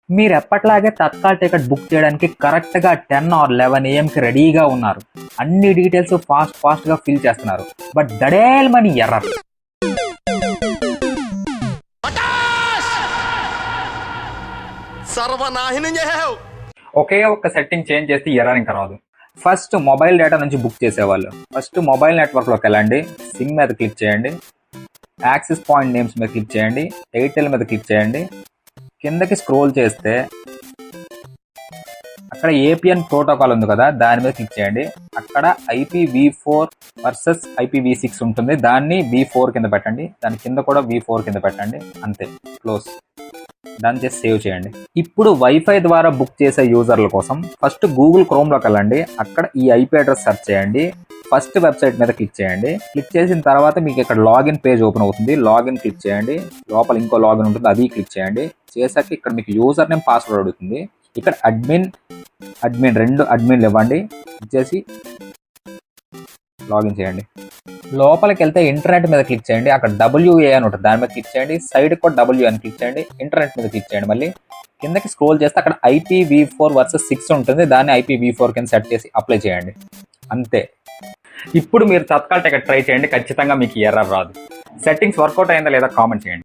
మీరు ఎప్పట్లాగే Tatkal ticket book చేయడానికి కరెక్ట్గా 10 or 11 AM రెడీగా ఉన్నారు. అన్ని డీటెయిల్స్ ఫాస్ట్గా ఫిల్ చేస్తున్నారు. బట్ దడేల్ మనీ ఎర్రర్. ఒకే ఒక్క సెట్టింగ్ చేంజ్ చేస్తే ఎర్రర్ ఇంకా రాదు. ఫస్ట్ మొబైల్ డేటా నుంచి బుక్ చేసేవాళ్ళు ఫస్ట్ మొబైల్ నెట్వర్క్లోకి వెళ్ళండి. సిమ్ మీద క్లిక్ చేయండి. యాక్సిస్ పాయింట్ నేమ్స్ మీద క్లిక్ చేయండి. ఎయిర్టెల్ మీద క్లిక్ చేయండి. కిందకి స్క్రోల్ చేస్తే అక్కడ ఏపీఎన్ ప్రోటోకాల్ ఉంది కదా, దాని మీద క్లిక్ చేయండి. అక్కడ IPv4 వర్సెస్ IPv6 ఉంటుంది. దాన్ని V4 కింద పెట్టండి. దాని కింద కూడా V4 కింద పెట్టండి. అంతే, క్లోజ్. దాన్ని చేసి సేవ్ చేయండి. ఇప్పుడు వైఫై ద్వారా బుక్ చేసే యూజర్ల కోసం ఫస్ట్ గూగుల్ క్రోమ్లోకి వెళ్ళండి. అక్కడ ఈ IP అడ్రస్ సెర్చ్ చేయండి. ఫస్ట్ వెబ్సైట్ మీద క్లిక్ చేయండి. క్లిక్ చేసిన తర్వాత మీకు ఇక్కడ లాగిన్ పేజ్ ఓపెన్ అవుతుంది. లాగిన్ క్లిక్ చేయండి. లోపల ఇంకో లాగిన్ ఉంటుంది, అది క్లిక్ చేయండి. చేశాక ఇక్కడ మీకు యూజర్ నేమ్ పాస్వర్డ్ అడుగుతుంది. ఇక్కడ అడ్మిన్ 2 అడ్మిన్లు ఇవ్వండి. ఇచ్చేసి లాగిన్ చేయండి. లోపలికి వెళ్తే ఇంటర్నెట్ మీద క్లిక్ చేయండి. అక్కడ WA అని ఉంటుంది, దాని మీద క్లిక్ చేయండి. సైడ్ కూడా W అని క్లిక్ చేయండి. ఇంటర్నెట్ మీద క్లిక్ చేయండి. మళ్ళీ కిందకి స్క్రోల్ చేస్తే అక్కడ IPv4 వర్సెస్ 6 ఉంటుంది. దాన్ని IPv4 కింద సెట్ చేసి అప్లై చేయండి. అంతే. ఇప్పుడు మీరు తత్కాల్ టికెట్ ట్రై చేయండి, ఖచ్చితంగా మీకు ఎర్రర్ రాదు. సెట్టింగ్స్ వర్కౌట్ అయిందా లేదా కామెంట్ చేయండి.